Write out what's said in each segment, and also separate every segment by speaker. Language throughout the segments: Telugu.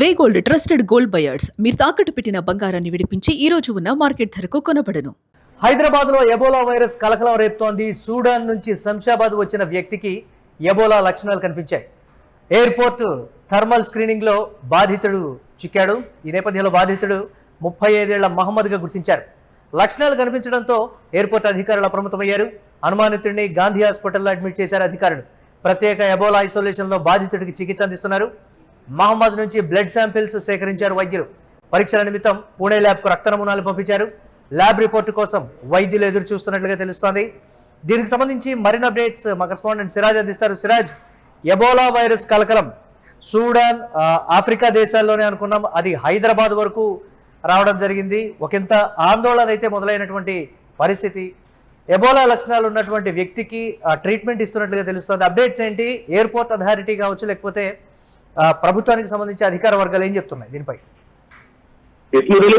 Speaker 1: వే గోల్డ్ ట్రస్టెడ్ గోల్డ్ బయర్స్ మీరు తాకట్టు పెట్టిన బంగారాన్ని విడిపించి ఈ రోజు ఉన్న మార్కెట్ ధరకు కొనబడను.
Speaker 2: హైదరాబాద్ లో ఎబోలా వైరస్ కలకలం రేపుతోంది. సూడాన్ నుంచి శంషాబాద్ వచ్చిన వ్యక్తికి ఎబోలా లక్షణాలు కనిపించాయి. ఎయిర్పోర్ట్ థర్మల్ స్క్రీనింగ్ లో బాధితుడు చిక్కాడు. ఈ నేపథ్యంలో బాధితుడు 35 ఏళ్ల మహమ్మద్గా గుర్తించారు. లక్షణాలు కనిపించడంతో ఎయిర్పోర్ట్ అధికారులు అప్రమత్తమయ్యారు. అనుమానితుడిని గాంధీ హాస్పిటల్లో అడ్మిట్ చేశారు అధికారులు. ప్రత్యేక ఎబోలా ఐసోలేషన్ లో బాధితుడికి చికిత్స అందిస్తున్నారు. మహమ్మద్ నుంచి బ్లడ్ శాంపిల్స్ సేకరించారు వైద్యులు. పరీక్షల నిమిత్తం పూణే ల్యాబ్కు రక్త నమూనాలు పంపించారు. ల్యాబ్ రిపోర్టు కోసం వైద్యులు ఎదురు చూస్తున్నట్లుగా తెలుస్తోంది. దీనికి సంబంధించి మరిన్ని అప్డేట్స్ మా కరెస్పాండెంట్ సిరాజ్ అందిస్తారు. సిరాజ్, ఎబోలా వైరస్ కలకలం సూడాన్, ఆఫ్రికా దేశాల్లోనే అనుకున్నాం, అది హైదరాబాద్ వరకు రావడం జరిగింది. ఒకంత ఆందోళన అయితే మొదలైనటువంటి పరిస్థితి. ఎబోలా లక్షణాలు ఉన్నటువంటి వ్యక్తికి ట్రీట్మెంట్ ఇస్తున్నట్లుగా తెలుస్తోంది. అప్డేట్స్ ఏంటి? ఎయిర్పోర్ట్ అథారిటీ కావచ్చు, లేకపోతే ప్రభుత్వానికి సంబంధించి అధికార వర్గాలు ఏం చెప్తున్నాయి దీనిపై?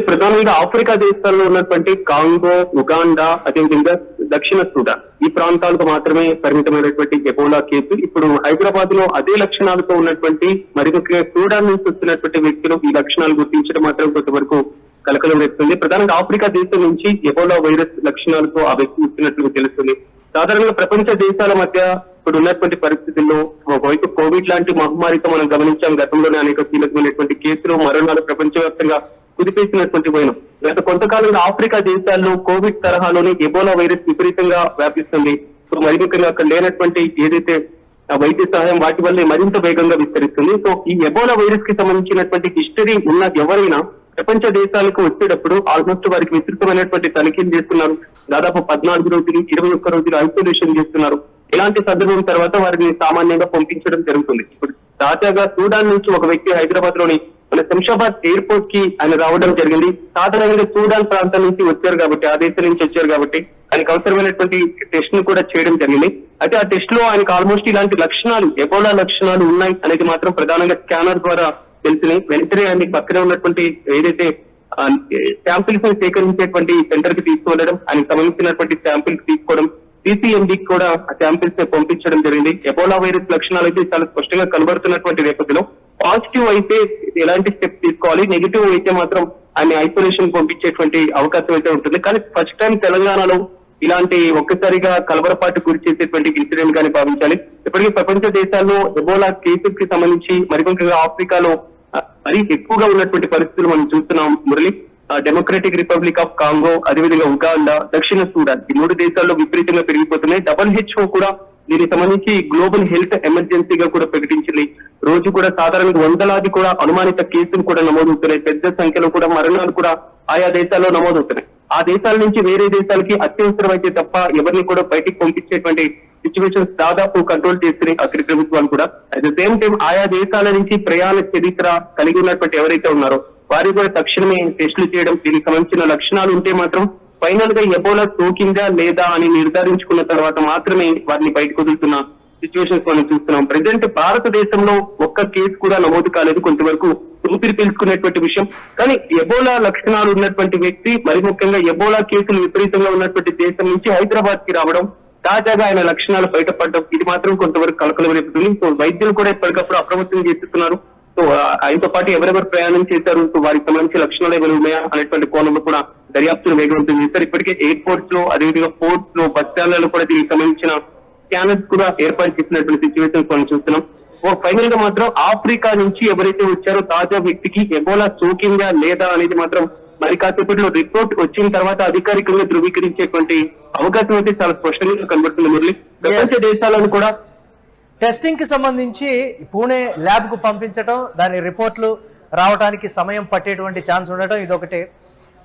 Speaker 3: ప్రధానంగా ఆఫ్రికా దేశాల్లో ఉన్నటువంటి కాంగో, ఉగాండా, అదేవిధంగా దక్షిణ సూడాన్ ఈ ప్రాంతాలకు మాత్రమే పరిమితమైనటువంటి ఎబోలా కేసు ఇప్పుడు హైదరాబాద్ లో అదే లక్షణాలతో ఉన్నటువంటి మరి ముఖ్యంగా సూడాన్ నుంచి వస్తున్నటువంటి వ్యక్తులు ఈ లక్షణాలు గుర్తించడం మాత్రం కొంతవరకు కలకలం రేపుతుంది. ప్రధానంగా ఆఫ్రికా దేశం నుంచి ఎబోలా వైరస్ లక్షణాలతో ఆ వ్యక్తి వస్తున్నట్లు తెలుస్తుంది. సాధారణంగా ప్రపంచ దేశాల మధ్య ఇప్పుడు ఉన్నటువంటి పరిస్థితుల్లో ఒకవైపు కోవిడ్ లాంటి మహమ్మారితో మనం గమనించాం. గతంలోనే అనేక కీలకమైనటువంటి కేసులు, మరణాలు ప్రపంచవ్యాప్తంగా కుదిపేసినటువంటి పోయినాం. గత కొంతకాలంగా ఆఫ్రికా దేశాల్లో కోవిడ్ తరహాలోనే ఎబోలా వైరస్ విపరీతంగా వ్యాపిస్తుంది. సో మరి ముఖ్యంగా అక్కడ లేనటువంటి ఏదైతే వైద్య సహాయం వాటి వల్లే మరింత వేగంగా విస్తరిస్తుంది. సో ఈ ఎబోలా వైరస్ కి సంబంధించినటువంటి హిస్టరీ ఉన్న ఎవరైనా ప్రపంచ దేశాలకు వచ్చేటప్పుడు ఆల్మోస్ట్ వారికి విస్తృతమైనటువంటి తనిఖీలు చేస్తున్నారు. దాదాపు 14 రోజులు, 21 రోజులు ఐసోలేషన్ చేస్తున్నారు. ఇలాంటి సందర్భం తర్వాత వారిని సామాన్యంగా పంపించడం జరుగుతుంది. ఇప్పుడు తాజాగా సూడాన్ నుంచి ఒక వ్యక్తి హైదరాబాద్ లోని మన శంషాబాద్ ఎయిర్పోర్ట్ కి ఆయన రావడం జరిగింది. సాధారణంగా సూడాన్ ప్రాంతం నుంచి వచ్చారు కాబట్టి, ఆ దేశం నుంచి వచ్చారు కాబట్టి ఆయనకు అవసరమైనటువంటి టెస్ట్ ను కూడా చేయడం జరిగింది. అయితే ఆ టెస్ట్ లో ఆయనకు ఆల్మోస్ట్ ఇలాంటి లక్షణాలు, ఎబోలా లక్షణాలు ఉన్నాయి అనేది మాత్రం ప్రధానంగా స్కానర్ ద్వారా తెలిసినాయి. వెంటనే ఆయన పక్కనే ఉన్నటువంటి ఏదైతే శాంపిల్స్ ని సేకరించేటువంటి సెంటర్ కి తీసుకువెళ్ళడం, ఆయనకు సంబంధించినటువంటి శాంపిల్స్ తీసుకోవడం, సిసిఎండి కూడా ఆ శాంపిల్స్ ని పంపించడం జరిగింది. ఎబోలా వైరస్ లక్షణాలు అయితే చాలా స్పష్టంగా కనబడుతున్నటువంటి నేపథ్యంలో పాజిటివ్ అయితే ఎలాంటి స్టెప్స్ తీసుకోవాలి, నెగిటివ్ అయితే మాత్రం ఆయన ఐసోలేషన్ పంపించేటువంటి అవకాశం అయితే ఉంటుంది. కానీ ఫస్ట్ టైం తెలంగాణలో ఇలాంటి ఒక్కసారిగా కలవరపాటు గురి చేసేటువంటి ఇన్సిడెంట్ గాని భావించాలి. ఇప్పటికీ ప్రపంచ దేశాల్లో ఎబోలా కేసులకి సంబంధించి మరికొంతగా ఆఫ్రికాలో మరీ ఎక్కువగా ఉన్నటువంటి పరిస్థితులు మనం చూస్తున్నాం Murali. Democratic republic of Congo, అదేవిధంగా ఉగాండా, దక్షిణ సూడాన్ ఈ 3 దేశాల్లో విపరీతంగా పెరిగిపోతున్నాయి. WHO కూడా దీనికి సంబంధించి గ్లోబల్ హెల్త్ ఎమర్జెన్సీగా కూడా ప్రకటించింది. రోజు కూడా సాధారణంగా వందలాది కూడా అనుమానిత కేసులు కూడా నమోదవుతున్నాయి. పెద్ద సంఖ్యలో కూడా మరణాలు కూడా ఆయా దేశాల్లో నమోదవుతున్నాయి. ఆ దేశాల నుంచి వేరే దేశాలకి అత్యవసరమైతే తప్ప ఎవరిని కూడా బయటికి పంపించేటువంటి సిచ్యువేషన్స్ దాదాపు కంట్రోల్ చేస్తున్నాయి అక్కడి ప్రభుత్వాలు కూడా. అట్ ద సేమ్ టైం ఆయా దేశాల నుంచి ప్రయాణ చరిత్ర కలిగి ఉన్నటువంటి ఎవరైతే ఉన్నారో వారికి కూడా తక్షణమే టెస్టులు చేయడం, దీనికి సంబంధించిన లక్షణాలు ఉంటే మాత్రం ఫైనల్ గా ఎబోలా సోకిందా లేదా అని నిర్ధారించుకున్న తర్వాత మాత్రమే వారిని బయటకు వదులుతున్న సిచ్యువేషన్స్ మనం చూస్తున్నాం. ప్రజెంట్ భారతదేశంలో ఒక్క కేసు కూడా నమోదు కాలేదు, కొంతవరకు ఊపిరి పీల్చుకునేటువంటి విషయం. కానీ ఎబోలా లక్షణాలు ఉన్నటువంటి వ్యక్తి, మరి ముఖ్యంగా ఎబోలా కేసులు విపరీతంగా ఉన్నటువంటి దేశం నుంచి హైదరాబాద్ కి రావడం, తాజాగా ఆయన లక్షణాలు బయటపడడం, ఇది మాత్రం కొంతవరకు కలకలం రేపుతుంది. సో వైద్యులు కూడా ఎప్పటికప్పుడు అప్రమత్తం చేస్తున్నారు. సో ఆయనతో పాటు ఎవరెవరు ప్రయాణం చేశారు, సో వారికి సంబంధించి లక్షణాలు ఏమైనా ఉన్నాయా అనేటువంటి కోణంలో కూడా దర్యాప్తులు వేగవంతం చేశారు. ఇప్పటికే ఎయిర్పోర్ట్స్ లో, అదేవిధంగా పోర్ట్స్ లో, బస్ స్టాండ్లలో కూడా దీనికి సంబంధించిన స్కానర్స్ కూడా ఏర్పాటు చేసినటువంటి సిచ్యువేషన్స్ మనం చూస్తున్నాం. ఫైనల్ గా మాత్రం ఆఫ్రికా నుంచి ఎవరైతే వచ్చారో తాజా వ్యక్తికి ఎబోలా సోకిందా లేదా అనేది మాత్రం మరి కాసేపట్లో రిపోర్ట్ వచ్చిన తర్వాత అధికారికంగా ధృవీకరించేటువంటి అవకాశం అయితే చాలా స్పష్టంగా కనబడుతుంది మురళి. ప్రపంచ దేశాలను కూడా
Speaker 2: టెస్టింగ్ కి సంబంధించి పూణే ల్యాబ్ కు పంపించడం, దాని రిపోర్ట్లు రావడానికి సమయం పట్టేటువంటి ఛాన్స్ ఉండటం ఇదొకటి.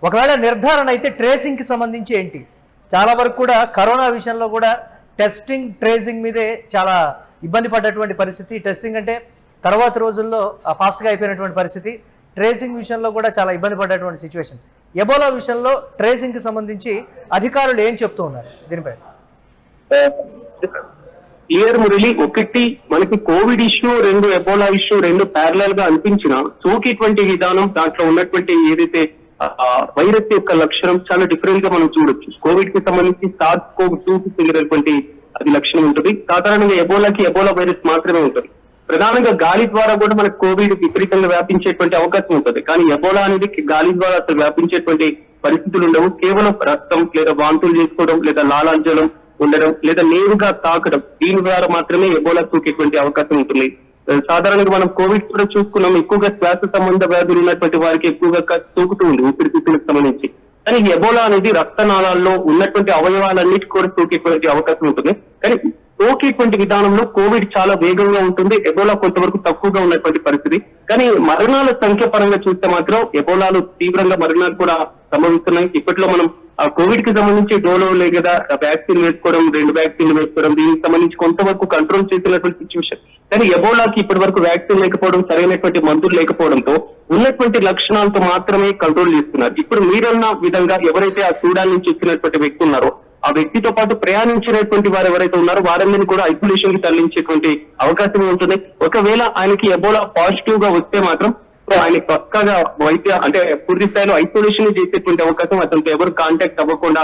Speaker 2: ఒకవేళ నిర్ధారణ అయితే ట్రేసింగ్ కి సంబంధించి ఏంటి? చాలా వరకు కూడా కరోనా విషయంలో కూడా టెస్టింగ్, ట్రేసింగ్ మీదే చాలా ఇబ్బంది పడ్డటువంటి పరిస్థితి. టెస్టింగ్ అంటే తర్వాత రోజుల్లో ఫాస్ట్గా అయిపోయినటువంటి పరిస్థితి. ట్రేసింగ్ విషయంలో కూడా చాలా ఇబ్బంది పడ్డటువంటి సిచ్యువేషన్. ఎబోలా విషయంలో ట్రేసింగ్ కి సంబంధించి అధికారులు ఏం చెప్తూ ఉన్నారు దీనిపై?
Speaker 3: క్లియర్ మురళి, ఒకటి మనకి Covid issue, 2 Ebola issue, 2 parallel గా అనిపించిన సోకేటువంటి విధానం, దాంట్లో ఉన్నటువంటి ఏదైతే వైరస్ యొక్క లక్షణం చాలా డిఫరెంట్ గా మనం చూడొచ్చు. కోవిడ్ కి సంబంధించి SARS-CoV-2 కి చెందినటువంటి అది లక్షణం ఉంటుంది. సాధారణంగా ఎబోలాకి ఎబోలా వైరస్ మాత్రమే ఉంటుంది. ప్రధానంగా గాలి ద్వారా కూడా మనకు కోవిడ్ విపరీతంగా వ్యాపించేటువంటి అవకాశం ఉంటుంది. కానీ ఎబోలా అనేది గాలి ద్వారా అసలు వ్యాపించేటువంటి పరిస్థితులు ఉండవు. కేవలం రక్తం లేదా వాంతులు చేసుకోవడం లేదా లాలాజలం ఉండడం లేదా నేరుగా తాకడం, దీని ద్వారా మాత్రమే ఎబోలా సోకేటువంటి అవకాశం ఉంటుంది. సాధారణంగా మనం కోవిడ్ కూడా చూసుకున్నాం, ఎక్కువగా శ్వాస సంబంధ వ్యాధులు ఉన్నటువంటి వారికి ఎక్కువగా సోకుతూ ఉంది ఊపిరితిత్తులకు సంబంధించి. కానీ ఎబోలా అనేది రక్తనాళాల్లో ఉన్నటువంటి అవయవాలన్నిటి కూడా సోకేటువంటి అవకాశం ఉంటుంది. కానీ సోకేటువంటి విధానంలో కోవిడ్ చాలా వేగంగా ఉంటుంది, ఎబోలా కొంతవరకు తక్కువగా ఉన్నటువంటి పరిస్థితి. కానీ మరణాల సంఖ్య పరంగా చూస్తే మాత్రం ఎబోలాలో తీవ్రంగా మరణాలు కూడా సంభవిస్తున్నాయి. ఇప్పట్లో మనం ఆ కోవిడ్ కి సంబంధించి డోలో లేదా వ్యాక్సిన్ వేసుకోవడం, 2 వ్యాక్సిన్లు వేసుకోవడం, దీనికి సంబంధించి కొంతవరకు కంట్రోల్ చేసినటువంటి సిచ్యువేషన్. కానీ ఎబోలాకి ఇప్పటి వరకు వ్యాక్సిన్ లేకపోవడం, సరైనటువంటి మందులు లేకపోవడంతో ఉన్నటువంటి లక్షణాలతో మాత్రమే కంట్రోల్ చేస్తున్నారు. ఇప్పుడు మీరన్న విధంగా ఎవరైతే ఆ సూడాన్ నుంచి వచ్చినటువంటి వ్యక్తి ఉన్నారో ఆ వ్యక్తితో పాటు ప్రయాణించినటువంటి వారు ఎవరైతే ఉన్నారో వారందరినీ కూడా ఐసోలేషన్ కి తరలించేటువంటి అవకాశం ఉంటుంది. ఒకవేళ ఆయనకి ఎబోలా పాజిటివ్ గా వస్తే మాత్రం ఆయన పక్కగా వైద్య అంటే పూర్తి స్థాయిలో ఐసోలేషన్ చేసేటువంటి అవకాశం, అతనితో ఎవరు కాంటాక్ట్ అవ్వకుండా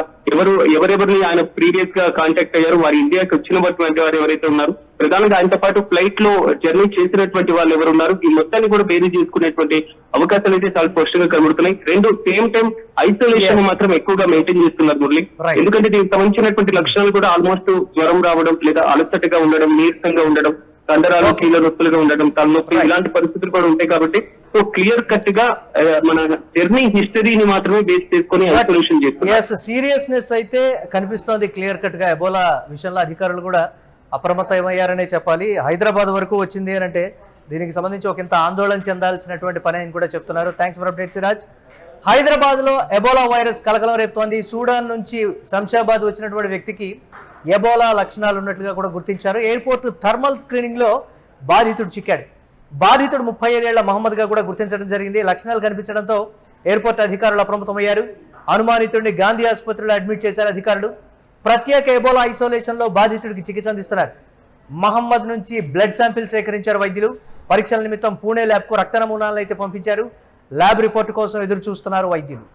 Speaker 3: ఎవరెవరిని ఆయన ప్రీవియస్ గా కాంటాక్ట్ అయ్యారు, వారి ఇండియాకి వచ్చినటువంటి వారు ఎవరైతే ఉన్నారు, ప్రధానంగా ఆయనతో పాటు ఫ్లైట్ లో జర్నీ చేసినటువంటి వాళ్ళు ఎవరు ఉన్నారు, ఈ మొత్తాన్ని కూడా బేరీ చేసుకునేటువంటి అవకాశాలు అయితే చాలా స్పష్టంగా కనబడుతున్నాయి. రెండు సేమ్ టైం ఐసోలేషన్ మాత్రం ఎక్కువగా మెయింటైన్ చేస్తున్నారు మురళి. ఎందుకంటే దీనికి సంబంధించినటువంటి లక్షణాలు కూడా ఆల్మోస్ట్ జ్వరం రావడం లేదా అలసటగా ఉండడం, నీరసంగా ఉండడం, కండరాలు కీళ్ళ నొప్పులుగా ఉండడం, తలనొప్పి, ఇలాంటి పరిస్థితులు కూడా ఉంటాయి. కాబట్టి సో క్లియర్ కట్ గా మన జర్నీ హిస్టరీని మాత్రమే బేస్ చేసుకుని ఐసోలేషన్ చేస్తున్నారు.
Speaker 2: సీరియస్నెస్ అయితే కనిపిస్తోంది క్లియర్ కట్ గా. ఎబోలా విషయంలో అధికారులు కూడా అప్రమత్తమయ్యారనే చెప్పాలి. హైదరాబాద్ వరకు వచ్చింది అని అంటే దీనికి సంబంధించి ఒక ఇంత ఆందోళన చెందాల్సినటువంటి పని అని కూడా చెప్తున్నారు. Thanks for update Siraj. Hyderabad లో ఎబోలా వైరస్ కలకలం రేపుతోంది. సూడాన్ నుంచి శంషాబాద్ వచ్చినటువంటి వ్యక్తికి ఎబోలా లక్షణాలు ఉన్నట్లుగా కూడా గుర్తించారు. ఎయిర్పోర్ట్ థర్మల్ స్క్రీనింగ్ లో బాధితుడు చిక్కాడు. బాధితుడు 35 ఏళ్ల మహమ్మద్ గా కూడా గుర్తించడం జరిగింది. లక్షణాలు కనిపించడంతో ఎయిర్పోర్ట్ అధికారులు అప్రమత్తమయ్యారు. అనుమానితుడిని గాంధీ ఆసుపత్రిలో అడ్మిట్ చేశారు అధికారులు. ప్రత్యేక ఎబోలా ఐసోలేషన్ లో బాధితుడికి చికిత్స అందిస్తున్నారు. మహమ్మద్ నుంచి బ్లడ్ శాంపిల్ సేకరించారు వైద్యులు. పరీక్షల నిమిత్తం పూణే ల్యాబ్ కు రక్త నమూనాలను అయితే పంపించారు. ల్యాబ్ రిపోర్టు కోసం ఎదురు చూస్తున్నారు వైద్యులు.